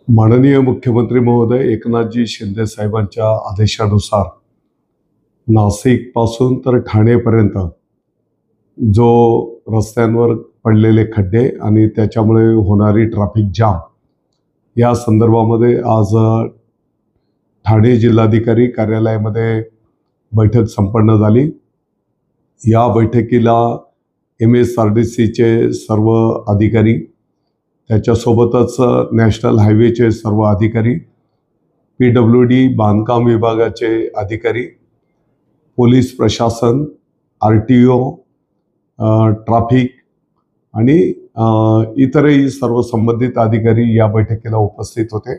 माननीय मुख्यमंत्री महोदय एकनाथजी शिंदे साहेबांच्या आदेशानुसार नाशिक पासून तर ठाणेपर्यंत जो रस्त्यांवर पडलेले खड्डे आणि त्याच्यामुळे होणारी ट्रॅफिक जाम या संदर्भामध्ये आज ठाणे जिल्हाधिकारी कार्यालयामध्ये बैठक संपन्न झाली। या बैठकीला MSRDCचे सर्व अधिकारी, त्याच्यासोबतच नॅशनल हायवेचे सर्व अधिकारी, PWD बांधकाम विभागाचे अधिकारी, पोलीस प्रशासन, RTO, ट्रॅफिक आणि इतरही सर्व संबंधित अधिकारी या बैठकीला उपस्थित होते।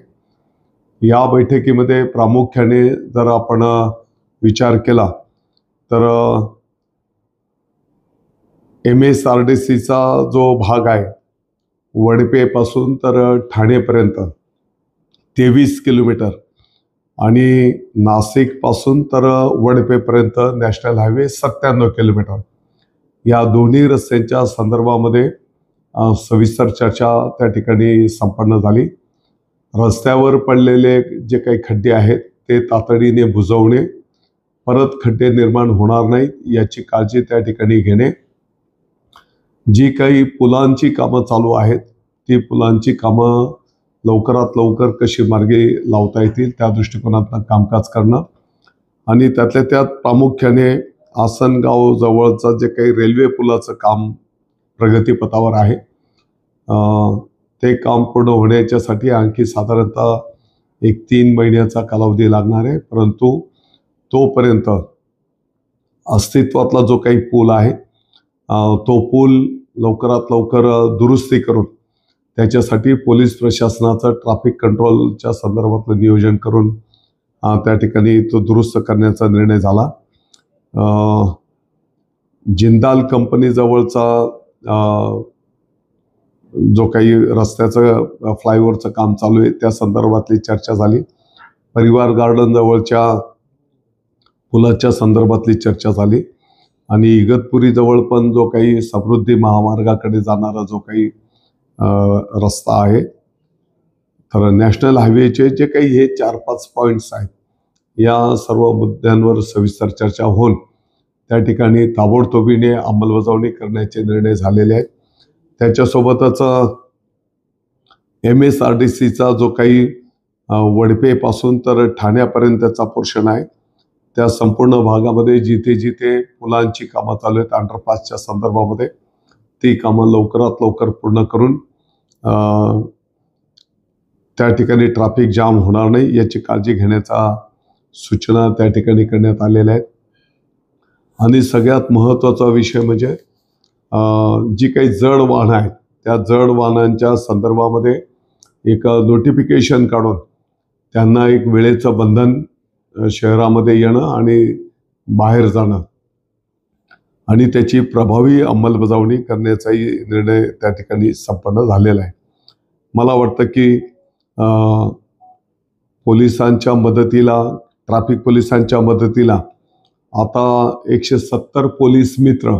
या बैठकीमध्ये प्रामुख्याने जर आपण विचार केला तर MSRDCचा जो भाग आहे वडपेपासून तर ठाणेपर्यंत 23 किलोमीटर आणि नाशिकपासून तर वडपेपर्यंत नॅशनल हायवे 97 किलोमीटर, या दोन्ही रस्त्यांच्या संदर्भामध्ये सविस्तर चर्चा त्या ठिकाणी संपन्न झाली। रस्त्यावर पडलेले जे काही खड्डे आहेत ते तातडीने बुजवणे, परत खड्डे निर्माण होणार नाहीत याची काळजी त्या ठिकाणी घेणे, जी काही पुलांची कामं चालू आहेत ती पुलांची कामं लवकरात लवकर कशी मार्गी लावता येतील त्या दृष्टिकोनातून कामकाज करणं आणि त्यातल्या त्यात प्रामुख्याने आसनगाव जवळचं जे काही रेल्वे पुलाचं काम प्रगतीपथावर आहे ते काम पूर्ण होण्याच्यासाठी आणखी साधारणतः 3 महिन्याचा कालावधी लागणार आहे। परंतु तोपर्यंत अस्तित्वातला जो काही पूल आहे तो पूल लवकरात लवकर दुरुस्ती करून त्याच्यासाठी पोलीस प्रशासनाचं ट्रॅफिक कंट्रोलच्या संदर्भातलं नियोजन करून त्या ठिकाणी तो दुरुस्त करण्याचा निर्णय झाला। जिंदाल कंपनी जवळचा जो काही रस्त्याचं फ्लायओव्हरचं काम चालू आहे त्या संदर्भातली चर्चा झाली। परिवार गार्डन जवळच्या पुलाच्या संदर्भातली चर्चा झाली आणि इगतपुरी जवळ पण जो काही समृद्धी महामार्गाकडे जाणारा जो काही रस्ता आहे, तर नॅशनल हायवेचे जे काही हे 4-5 पॉइंट्स आहेत या सर्व मुद्द्यांवर सविस्तर चर्चा होऊन त्या ठिकाणी ताबडतोबीने अंमलबजावणी करण्याचे निर्णय झालेले आहेत। त्याच्यासोबतच MSRDCचा जो काही वडपेपासून तर ठाण्यापर्यंतचा पोर्शन आहे त्या संपूर्ण भागामध्ये जिथे जिथे पुलांची कामं चालू आहेत अंडरपासच्या संदर्भामध्ये ती कामं लवकरात लवकर पूर्ण करून त्या ठिकाणी ट्रॅफिक जाम होणार नाही याची काळजी घेण्याचा सूचना त्या ठिकाणी करण्यात आलेल्या आहेत। आणि सगळ्यात महत्त्वाचा विषय म्हणजे जी काही जड वाहनं आहेत त्या जड वाहनांच्या संदर्भामध्ये एक नोटिफिकेशन काढून त्यांना एक वेळेचं बंधन शहरामध्ये येणं आणि बाहेर जाणं आणि त्याची प्रभावी अंमलबजावणी करण्याचाही निर्णय त्या ठिकाणी संपन्न झालेला आहे। मला वाटतं की पोलिसांच्या मदतीला, ट्रॅफिक पोलिसांच्या मदतीला आता 170 पोलीस मित्र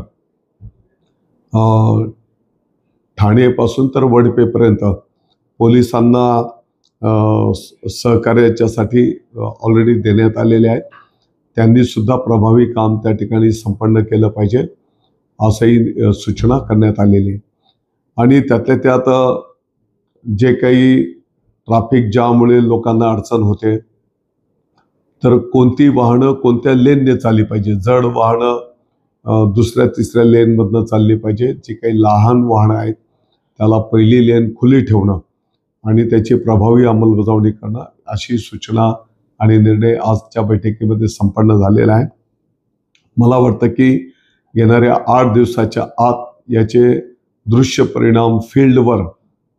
ठाणेपासून तर वडपेपर्यंत पोलिसांना सहकार्याच्यासाठी ऑलरेडी देण्यात आलेले आहेत। त्यांनी सुद्धा प्रभावी काम त्या ठिकाणी संपन्न केलं पाहिजे असंही सूचना करण्यात आलेली आहे। आणि त्यातल्या त्यात जे काही ट्रॅफिक जाममुळे लोकांना अडचण होते तर कोणती वाहनं कोणत्या लेनने चालली पाहिजे, जड वाहनं दुसऱ्या तिसऱ्या लेनमधनं चालली पाहिजे, जी काही लहान वाहनं आहेत त्याला पहिली लेन खुली ठेवणं आणि त्याची प्रभावी अंमलबजावणी करणं अशी सूचना आणि निर्णय आजच्या बैठकीमध्ये संपन्न झालेला आहे। मला वाटतं की येणाऱ्या 8 दिवसाच्या आत याचे दृश्य परिणाम फील्डवर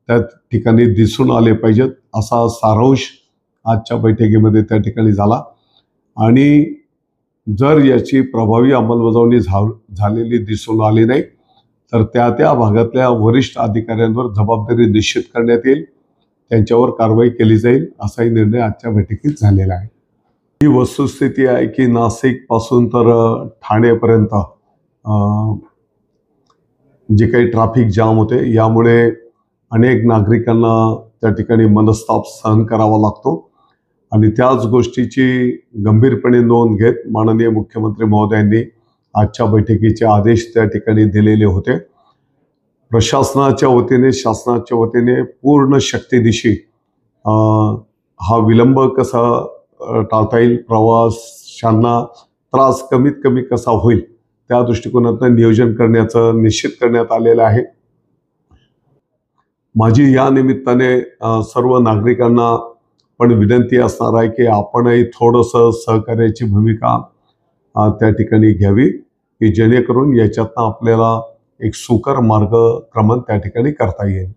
त्या ठिकाणी दिसून आले पाहिजेत असा सारांश आजच्या बैठकीमध्ये त्या ठिकाणी झाला। आणि जर याची प्रभावी अंमलबजावणी झालेली दिसून आली नाही तर त्या भागातल्या वरिष्ठ अधिकाऱ्यांवर जबाबदारी निश्चित करण्यात येईल, त्यांच्यावर कारवाई केली जाईल असाही निर्णय आजच्या बैठकीत झालेला आहे। ही वस्तुस्थिती आहे की नाशिक पासून तर ठाणेपर्यंत जे काही ट्रॅफिक जाम होते यामुळे अनेक नागरिकांना त्या ठिकाणी मनस्ताप सहन करावा लागतो आणि त्याच गोष्टीची गंभीरपणे नोंद घेत माननीय मुख्यमंत्री महोदयांनी आजच्या बैठकीचे आदेश त्या ठिकाणी दिलेले होते. प्रशासनाच्या वतीने शासनाच्या वतीने पूर्ण शक्तीनिशी हा विलंब कसा टाळता येईल, प्रवाशांना त्रास कमीत कमी कसा होईल त्या दृष्टिकोनातून नियोजन करण्याचं निश्चित करण्यात आलेलं आहे. माझी या निमित्ताने सर्व नागरिकांना पण विनंती असणार आहे की आपणही थोडंसं सहकार्याची भूमिका त्या ठिकाणी घ्यावी की जेणेकरून याच्यातनं आपल्याला एक सुकर मार्गक्रमण त्या ठिकाणी करता येईल.